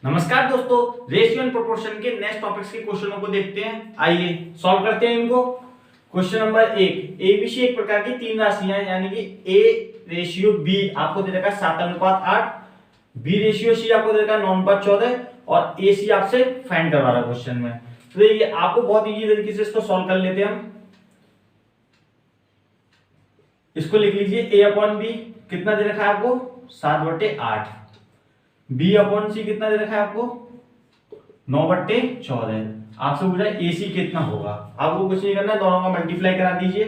नमस्कार दोस्तों, ratio and proportion के नेक्स्ट टॉपिक्स के क्वेश्चनों को देखते हैं। आइए सॉल्व करते हैं इनको। क्वेश्चन नंबर 1, एबीसी एक प्रकार की तीन राशियां हैं, यानी कि ए रेशियो बी आपको दे रखा है 7:8, बी रेशियो सी आपको दे रखा है 9:14 और ए सी आपसे फाइंड करवा रहा है क्वेश्चन में। तो देखिए आपको बहुत इजी तरीके से इसको सॉल्व कर लेते हैं हम। इसको लिख लीजिए ए अपॉन बी कितना दे रखा है आपको 7/8, बी अपॉन सी कितना दे रखा है आपको 9/14। आपसे पूछा है एसी कितना होगा। आपको कुछ नहीं करना है, दोनों का मल्टीप्लाई करा दीजिए।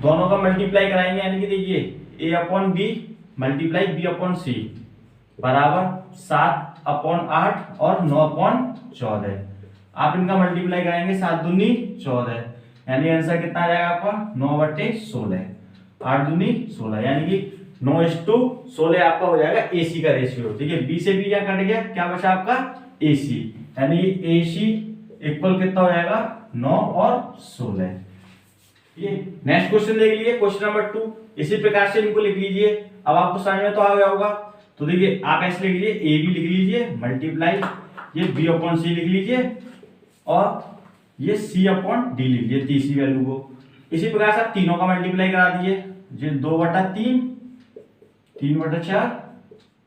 दोनों का मल्टीप्लाई कराएंगे यानी कि देखिए A upon B multiply B upon C बराबर 7/8 और 9/14। आप इनका मल्टीप्लाई कराएंगे 7 दूनी 14, यानी आंसर कितना आ जाएगा आपका 9/16, 8 दूनी 16, यानी कि 9:16 आपका हो जाएगा एसी का रेशियो। ठीक है, बी से बी क्या कट गया, क्या बचा आपका एसी, यानी एसी इक्वल कितना हो जाएगा 9 और 16। ये नेक्स्ट क्वेश्चन देख लीजिए, क्वेश्चन नंबर 2। इसी प्रकार से इनको लिख लीजिए। अब आपको समझ में तो आ गया होगा। तो देखिए आप ऐसे लिख लीजिए, ए बी लिख लीजिए मल्टीप्लाई ये बी अपॉन सी लिख लीजिए और ये सी अपॉन डी लिख लीजिए तीसरी वैल्यू को। इसी प्रकार से आप तीनों का मल्टीप्लाई करा दीजिए, जो 2/3, 3/4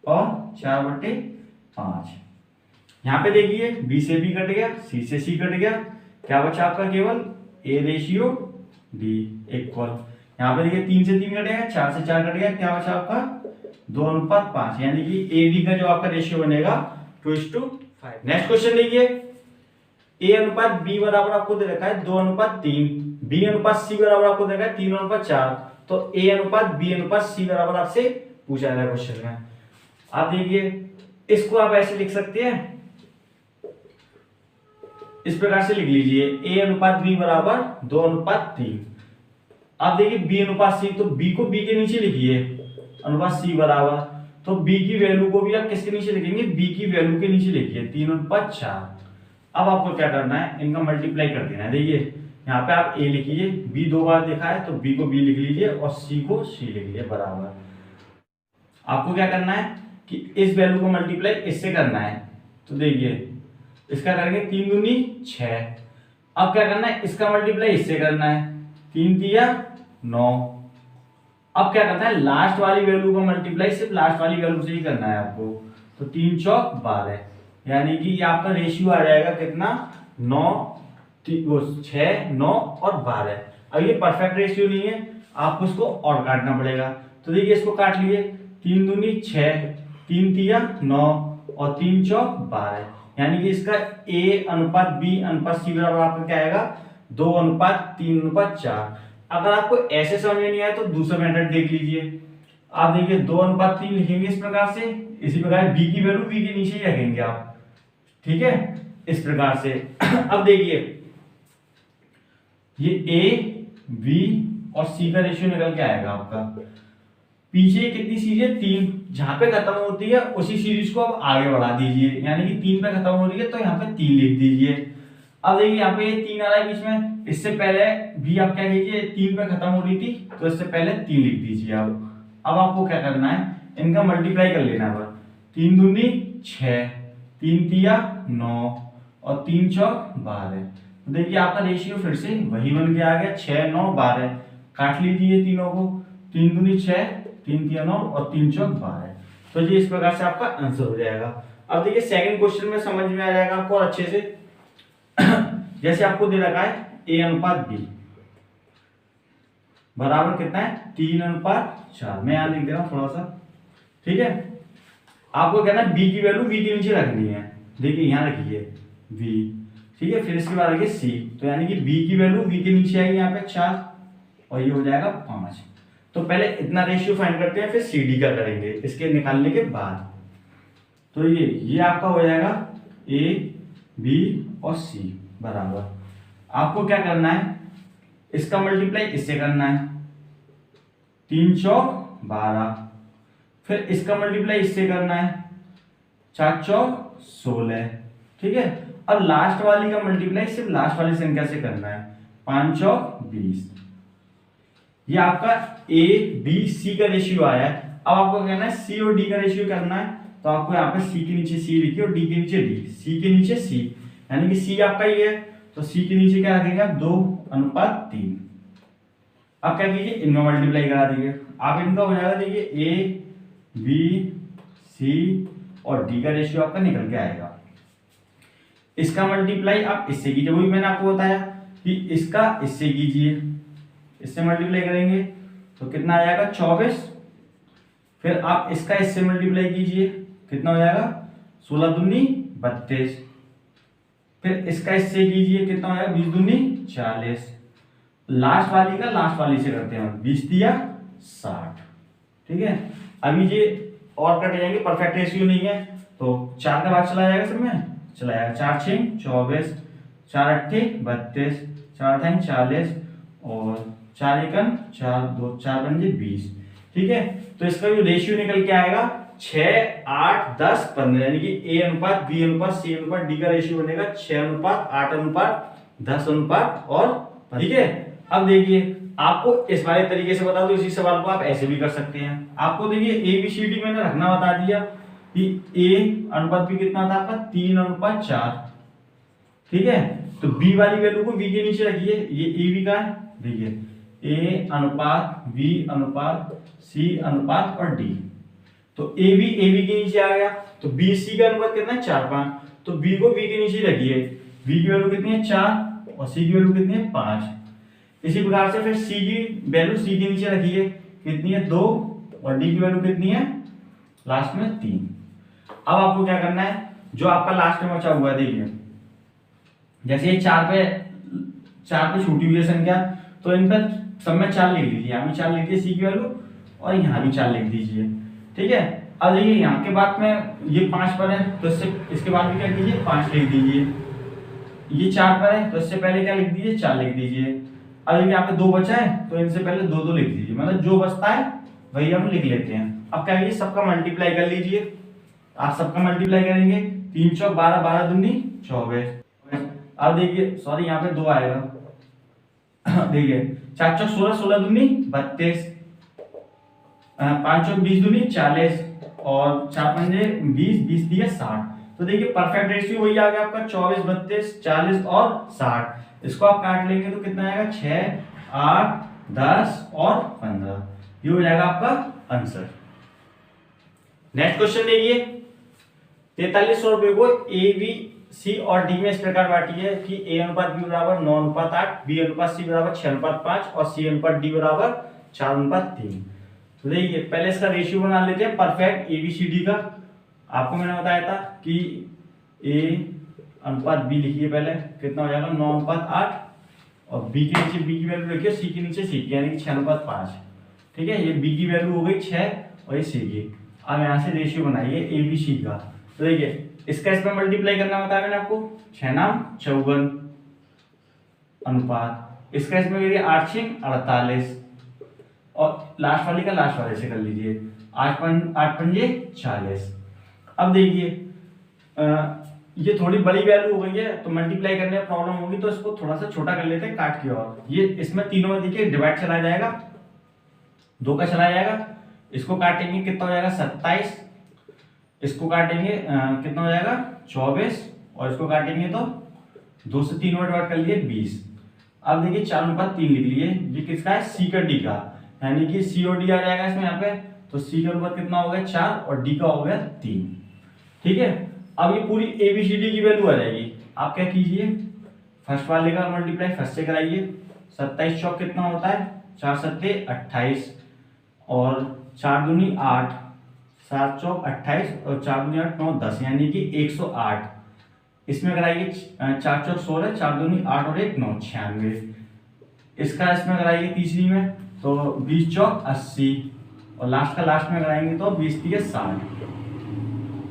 और 4/5। यहां पे देखिए बी से बी कट गया, सी से सी कट गया, क्या बचा आपका केवल ए रेशियो डी इक्वल। यहां पे देखिए 3 से 3 कट गया, 4 से 4 कट गया, क्या बचा आपका 2:5, यानी कि ए बी का जो आपका रेशियो बनेगा 2:5। नेक्स्ट क्वेश्चन देखिए, ए अनुपात बी बराबर आपको दे रखा है 2:3, बी अनुपात सी बराबर आपको दे रखा है 3:4। तो ए अनुपात बी अनुपात सी बराबर आपसे पूछा गया क्वेश्चन में। आप देखिए इसको आप ऐसे लिख सकते हैं, इस प्रकार से लिख लीजिए ए अनुपात बी बराबर 2:3। आप देखिए बी अनुपात सी, तो बी को बी के नीचे लिखिए, अनुपात सी बराबर, तो बी की वैल्यू को भी आप किसके नीचे लिखेंगे, बी की वैल्यू के नीचे लिखिए 3:4। अब आपको क्या करना है, इनका मल्टीप्लाई कर देना है। देखिए यहाँ पे आप ए लिखिए, बी 2 बार देखा है तो बी को बी लिख लीजिए और सी को सी लिख लीजिए बराबर। आपको क्या करना है कि इस वैल्यू को मल्टीप्लाई इससे करना है। तो देखिए इसका करेंगे 3 दूनी 6। अब क्या करना है, इसका मल्टीप्लाई इससे करना है, 3 तिया 9। अब क्या करना है, लास्ट वाली वैल्यू का मल्टीप्लाई सिर्फ लास्ट वाली वैल्यू से ही करना है आपको। तो 3 चौक 12, यानी कि ये आपका रेशियो आ जाएगा कितना 9, 6, 9 और 12। अब ये परफेक्ट रेशियो नहीं है, आपको इसको और काटना पड़ेगा। तो देखिए इसको काट लिए, 3 दूनी 6, 3 तिया 9 और 3 चौक 12, यानी कि इसका ए अनुपात बी अनुपात सी बराबर आपका क्या आएगा 2:3:4। अगर आपको ऐसे समझ में नहीं आया तो दूसरा मेथड देख लीजिए। आप देखिए 2:3 लिखेंगे इस प्रकार से, इसी प्रकार बी की वैल्यू बी के नीचे ही रखेंगे आप। ठीक है, इस प्रकार से। अब देखिए ये ए बी और सी का रेशियो निकल के आएगा आपका। पीछे कितनी सीरीज है 3, जहां पे खत्म होती है उसी सीरीज को आप आगे बढ़ा दीजिए, यानी कि 3 पे खत्म हो रही है तो यहाँ पे 3 लिख दीजिए। अब देखिए यहाँ पे 3 आ रहा है बीच में, इससे पहले भी आप क्या कीजिए 3 पे खत्म हो रही थी तो इससे पहले 3 लिख दीजिए आप। अब आपको क्या करना है, इनका मल्टीप्लाई कर लेना है। 3 दूनी 6, 3 तिया 9 और 3 चौक 12। तो देखिए आपका रेशियो फिर से वही बन के आ गया 6, 9, 12। काट लीजिए तीनों को, 3 दूनी 6, 3 तिया 9 और 3 चौक 12। तो ये इस प्रकार से आपका आंसर हो जाएगा। अब देखिए सेकंड क्वेश्चन में समझ में आ जाएगा आपको अच्छे से। जैसे आपको दे रखा है ए अनुपात बी बराबर कितना है 3:4। मैं यहां लिख दे रहा हूं थोड़ा सा। ठीक है, आपको कहना है बी की वैल्यू बी के नीचे रखनी है। देखिए यहां रखिए बी, ठीक है, फिर इसके बाद रखिए सी, तो यानी कि बी की वैल्यू बी के नीचे आएगी यहाँ पे 4 और ये हो जाएगा 5। तो पहले इतना रेशियो फाइंड करते हैं, फिर सी डी का करेंगे इसके निकालने के बाद। तो ये आपका हो जाएगा ए बी और सी बराबर। आपको क्या करना है, इसका मल्टीप्लाई इससे करना है, 3 चौक 12, फिर इसका मल्टीप्लाई इससे करना है, 4 चौक 16। ठीक है, अब लास्ट वाली का मल्टीप्लाई सिर्फ लास्ट वाली संख्या से करना है, 5 चौक 20। ये आपका ए बी सी का रेशियो आया है। अब आपको कहना है सी और डी का रेशियो करना है। तो आपको यहाँ पे सी के नीचे सी लिखिए और डी के नीचे डी, सी के नीचे सी, यानी कि सी आपका ये है, तो सी के नीचे क्या रखेंगे आप 2:3। अब क्या कीजिए, इनमें मल्टीप्लाई करा दीजिए, आप इनका हो जाएगा, देखिए ए बी सी और डी का रेशियो आपका निकल के आएगा। इसका मल्टीप्लाई आप इससे कीजिए, वही मैंने आपको बताया कि इसका इससे कीजिए, इससे मल्टीप्लाई करेंगे तो कितना आ जाएगा 24। फिर आप इसका इससे मल्टीप्लाई कीजिए, कितना हो जाएगा 16 दूनी 32। फिर इसका इससे कीजिए, कितना हो जाएगा 20 दूनी 40। लास्ट वाली का लास्ट वाली से करते हैं, 20 दिया 60। ठीक है, अभी ये और कट जाएंगे, परफेक्ट रेशियो नहीं है तो 4 का भाग चला जाएगा, सब में चला जाएगा, 4 6 24, 4 8 32, 4 8 40 और 4 1 4 2 4 5 20। ठीक है, तो इसका जो रेशियो निकल के आएगा 6 8 10 15, यानी कि ए अनुपात बी अनुपात सी अनुपात डी का रेशियो बनेगा 6:8:10:और। ठीक है, अब देखिए आपको इस वाले तरीके से बता दो, इसी सवाल को आप ऐसे भी कर सकते हैं। आपको देखिए ए बी सी डी मैंने रखना बता दिया कि ए अनुपात बी कितना था आपका 3:4। ठीक है, तो बी वाली वैल्यू को बी के नीचे रखिए, ये ए बी का है, देखिए ए अनुपात बी अनुपात सी अनुपात और डी, तो ए बी के नीचे आ गया, तो बी सी का अनुपात कितना है 4:5, तो बी को बी के नीचे रखिए, बी की वैल्यू कितनी है 4 और सी की वैल्यू कितनी है 5। इसी प्रकार से फिर सी की वैल्यू सी के नीचे रखिए, कितनी है 2 और डी की वैल्यू कितनी है लास्ट में 3। अब आपको क्या करना है, जो आपका लास्ट में बचा हुआ है, देखिए जैसे ये 4 पे छूटी हुई है संख्या, तो इन पर सब में 4 लिख दीजिए, यहाँ भी 4 लिख दीजिए सी की वैल्यू और यहाँ भी 4 लिख दीजिए। ठीक है, अब देखिए यहाँ के बाद में ये 5 पर है, तो इसके बाद भी क्या कीजिए 5 लिख दीजिए। ये 4 पर है, तो इससे पहले क्या लिख दीजिए 4 लिख दीजिए। अब यहाँ पे 2 बचा है, तो इनसे पहले 2 लिख दीजिए, मतलब जो बचता है वही हम लिख लेते हैं। अब क्या कीजिए सबका मल्टीप्लाई कर लीजिए, आप सबका मल्टीप्लाई करेंगे, 3 चौक 12, 12 दूनी 24। अब देखिए सॉरी यहाँ पे 2 आएगा देखिए 4 चौक 16, 16 दूनी 32, 5 चौक 20 दूनी 40 और 4 पंजे 20, 20 दिए 60। तो देखिए परफेक्ट रेशियो वही आ गया आपका 24, 32, 40 और 60। इसको आप काट लेंगे तो कितना आएगा 6 8 10 और 15, ये हो जाएगा आपका आंसर। नेक्स्ट क्वेश्चन देखिए, 4300 रुपए को ए बी सी और डी में इस प्रकार बांटी है कि ए अनुपात बी बराबर 9:8, बी अनुपात सी बराबर 6:5 और सी अनुपात डी बराबर 4:3। तो देखिए पहले इसका रेशियो बना लेते हैं perfect A B C D का। आपको मैंने बताया था कि ए अनुपात बी लिखिए, पहले कितना हो जाएगा 9:8 और बी के नीचे बी की वैल्यू लिखिए, सी के नीचे सी की, यानी कि 6:5। ठीक है, ये बी की वैल्यू हो गई 6 और ये सी की। अब यहाँ से रेशियो बनाइए ए बी सी का, तो देखिए इसका इसमें मल्टीप्लाई करना बताया मैंने आपको, 6 9 54 अनुपात, इसका इसमें करिए 8 6 48 और लास्ट वाली का लास्ट वाले से कर लीजिए, 8 पंजे 40। अब देखिए ये थोड़ी बड़ी वैल्यू हो गई है, तो मल्टीप्लाई करने में प्रॉब्लम होगी, तो इसको थोड़ा सा छोटा कर लेते हैं काट के। और ये इसमें तीनों में देखिए डिवाइड चला जाएगा, 2 का चला जाएगा, इसको काटेंगे कितना हो जाएगा 27, इसको काटेंगे कितना हो जाएगा 24 और इसको काटेंगे तो 2 से 3 में डिवाइड कर लिए 20। अब देखिए 4:3 लिख लिए, ये किसका है सी का डी का, यानी कि सी और डी आ जाएगा इसमें यहाँ पे, तो सी का अनुपात कितना हो गया 4 और डी का हो गया 3। ठीक है, अब ये पूरी ए बी सी डी की वैल्यू आ जाएगी। आप क्या कीजिए फर्स्ट वाले का मल्टीप्लाई फर्स्ट से कराइए, 27 चौक कितना होता है 4 सत्ते 28 और 4 दूनी 8, 7 चौक 28 और 4 दूनी 8 9 10, यानी कि 108। इसमें कराइए 4 चौक 16, 4 दूनी 8 और 1 9 96। इसका इसमें कराइए तीसरी में तो 20 चौक 80 और लास्ट का लास्ट में कराएंगे तो 20 3 60।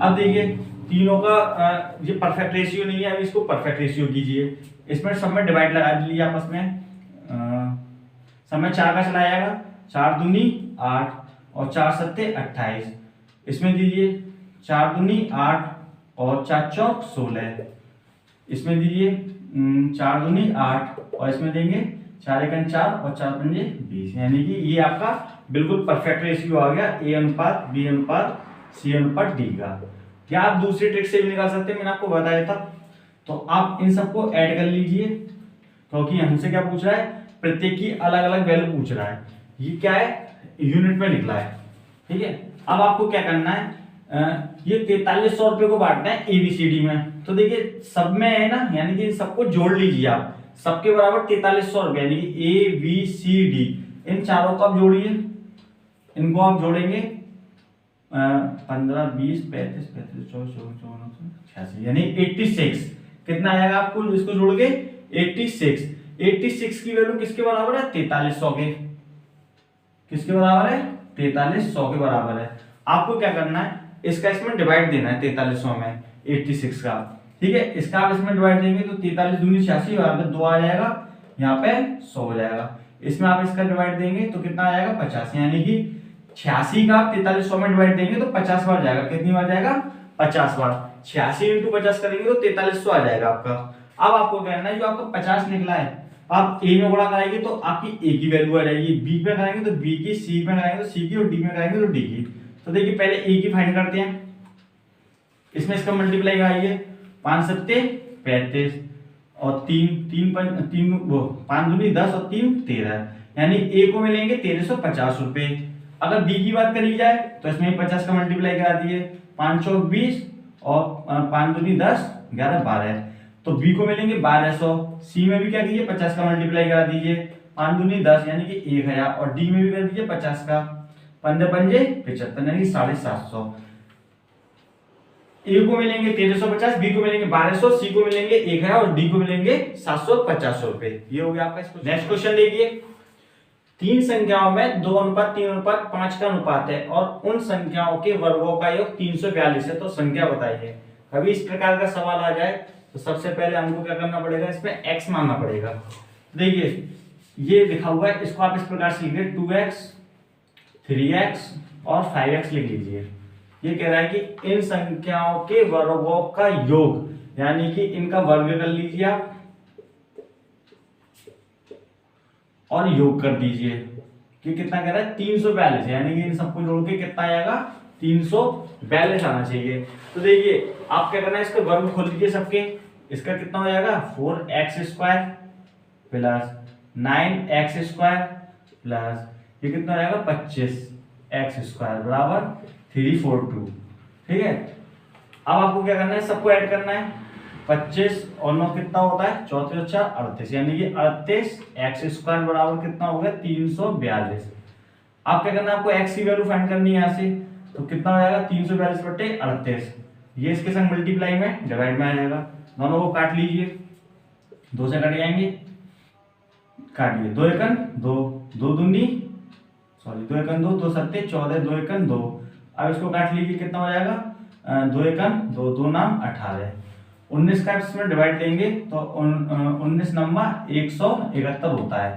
अब देखिए तीनों का ये परफेक्ट रेशियो नहीं है, अब इसको परफेक्ट रेशियो कीजिए। इसमें सब में डिवाइड लगा दीजिए आपस में, सब में 4 का चला जाएगा, 4 दूनी 8 और 4 सत्ते 28। इसमें दीजिए 4 दूनी 8 और 4 चौक 16, इसमें दीजिए 4 दूनी 8 और इसमें देंगे 4 1 4 और 4 पंजे 20, यानी कि ये आपका बिल्कुल परफेक्ट रेशियो आ गया ए अनुपात बी अनुपात सी अनुपात डी का। या आप दूसरी ट्रिक से भी निकाल सकते हैं, मैंने आपको बताया था। तो आप इन सबको ऐड कर लीजिए, क्योंकि हमसे क्या पूछ रहा है, प्रत्येक की अलग अलग वैल्यू पूछ रहा है। ये क्या है, यूनिट में निकला है, ठीक है। अब आपको क्या करना है, ये 4300 रुपए को बांटना है एबीसीडी में। तो देखिए सब में है ना, यानी कि सबको जोड़ लीजिए आप, सबके बराबर 4300 रुपए, यानी कि ए बी सी डी, इन चारों को आप जोड़िए। इनको आप जोड़ेंगे 15 20 35 35 24 24 86, यानी 86। कितना आएगा आपको इसको जोड़ के, 86। 86 की वैल्यू किसके बराबर है, 4300 के। किसके बराबर है, 4300 के बराबर है। आपको क्या करना है, इसका इसमें डिवाइड देना है 4300 में 86 का, ठीक है। इसका आप इसमें डिवाइड देंगे तो 43 दूनी 86, यहाँ पे 2 आ जाएगा, यहाँ पे 100 हो जाएगा। इसमें आप इसका डिवाइड देंगे तो कितना आएगा, 50, यानी कि 86 का 4300 में डिवाइड देंगे तो 50 बार जाएगा। कितनी बार जाएगा, 50 बार। 86 इंटू 50 करेंगे तो 4300 आ जाएगा आपका। अब आपको कहना है जो आपका 50 निकला है, आप ए में गुणा कराएंगे तो आपकी ए की वैल्यू आ जाएगी, बी में कराएंगे तो बी की, सी में कराएंगे तो सी की, और डी में कराएंगे तो डी की। तो देखिए पहले ए की फाइंड करते हैं। इसमें इसका मल्टीप्लाई आइए, 5 सत्ते 35 और 5 दूनी 10 और 3 13, यानी ए को मिलेंगे 1350 रुपए। अगर बी की बात करी जाए तो इसमें 50 का मल्टीप्लाई करा दिए, 5 चौक 20 और 5 दूनी 10 11 12, तो बी को मिलेंगे 1200। सी में भी क्या कीजिए, 50 का मल्टीप्लाई करा दीजिए, 5 दूनी 10 यानी कि 1000, और डी में भी कर दीजिए 50 का, 15 पंजे 75 यानी 750। ए को मिलेंगे 1350, बी को मिलेंगे 1200, सी को मिलेंगे 1000 और डी को मिलेंगे 750 रुपए। ये हो गया आपका। नेक्स्ट क्वेश्चन देखिए, तीन संख्याओं में 2:3:5 का अनुपात है और उन संख्याओं के वर्गों का योग 342 है, तो संख्या बताइए। कभी इस प्रकार का सवाल आ जाए तो सबसे पहले हमको क्या करना पड़ेगा, इसमें x मानना पड़ेगा। देखिए ये लिखा हुआ है, इसको आप इस प्रकार से लिखिए, 2x 3x और 5x लिख लीजिए। ये कह रहा है कि इन संख्याओं के वर्गों का योग, यानी कि इनका वर्ग कर लीजिए आप और योग कर दीजिए कि कितना कह रहा है, 342, यानी कि इन सबको जोड़ के कितना आएगा, 342 आना चाहिए। तो देखिए आप क्या करना है, इसके वर्ग खोल लीजिए सबके। इसका कितना हो जाएगा, 4x² प्लस 9x² प्लस ये कितना हो जाएगा, 25x² बराबर 342, ठीक है। अब आपको क्या करना है, सबको ऐड करना है। 25 और 9 कितना होता है, 34 और 4 38, यानी कि 38x² बराबर कितना हो गया, 342। आप क्या करना है, आपको x की वैल्यू फाइंड करनी है यहाँ से, तो कितना हो जाएगा, 342/38। ये इसके संग मल्टीप्लाई में डिवाइड में आ जाएगा। दोनों को काट लीजिए, 2 से कट जाएंगे, काटिए, 2 एकन 2, 2 दूनी 2 2 सत्ते 14, 2 एकन 2। अब इसको काट लीजिए, कितना हो जाएगा, 2 एकन 2, 2 नाम 18। 19 का इसमें डिवाइड देंगे तो 19 नंबर 171 होता है,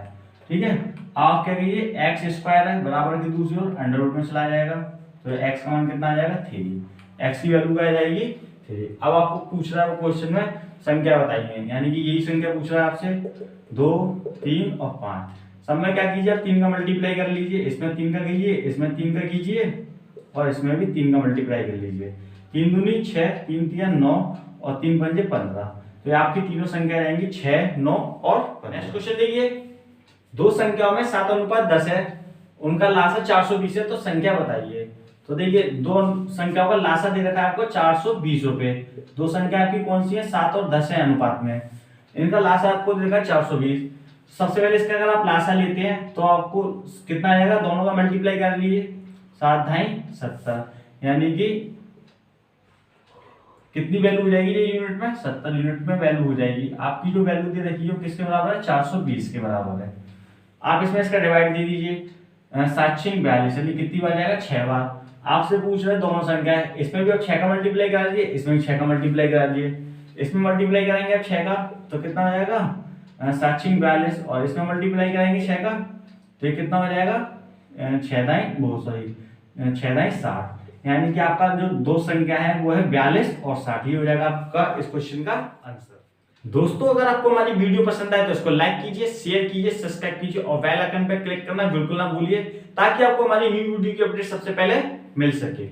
ठीक है। आप क्या कहिए, x² है बराबर की दूसरी ओर अंडर रूट में चला जाएगा, तो x का मान कितना आ जाएगा, 3। x की वैल्यू क्या आ जाएगी, 3। अब आपको पूछ रहा है क्वेश्चन में संख्या बताइए, यानी कि यही संख्या पूछ रहा है आपसे, 2 3 और 5। सब में क्या कीजिए, आप 3 का मल्टीप्लाई कर लीजिए, इसमें 3 का कीजिए, इसमें 3 का कीजिए और इसमें भी 3 का मल्टीप्लाई कर लीजिए। 3 दूनी 6, 3 3 9 और 3 पंजे 15, तो ये आपकी तीनों संख्या रहेंगी 6 9 और 15। नेक्स्ट क्वेश्चन देखिए, दो संख्याओं में 7:10 है, उनका लासा 420 है, तो संख्या बताइए। तो देखिए दो संख्याओं का लासा दे रखा है आपको 420 रुपए। दो संख्या आपकी कौन सी है, 7 और 10 है अनुपात में, इनका लासा आपको दे रखा है 420। सबसे पहले इसका अगर आप लासा लेते हैं तो आपको कितना आएगा, दोनों का मल्टीप्लाई कर लीजिए, 7 ढाई 70, यानी कि कितनी वैल्यू हो जाएगी ये यूनिट में, 70 यूनिट में वैल्यू हो जाएगी। आपकी जो वैल्यू दे रखी है वो किसके बराबर है, 420 के बराबर है। आप इसमें इसका डिवाइड दे दीजिए, 7 6 42, यानी कितनी बार जाएगा, 6 बार। आपसे पूछ रहे हैं दोनों संख्या है, इसमें भी आप 6 का मल्टीप्लाई करा दीजिए, इसमें भी 6 का मल्टीप्लाई करा दीजिए। इसमें मल्टीप्लाई कराएंगे आप 6 का तो कितना हो जाएगा, 7 6 42, और इसमें मल्टीप्लाई कराएंगे 6 का तो ये कितना हो जाएगा, 6 दाई 60, यानी कि आपका जो दो संख्या है वो है 42 और 60। ये हो जाएगा आपका इस क्वेश्चन का आंसर। दोस्तों अगर आपको हमारी वीडियो पसंद आए तो इसको लाइक कीजिए, शेयर कीजिए, सब्सक्राइब कीजिए और बेल आइकन पर क्लिक करना बिल्कुल ना भूलिए, ताकि आपको हमारी न्यू वीडियो की अपडेट सबसे पहले मिल सके।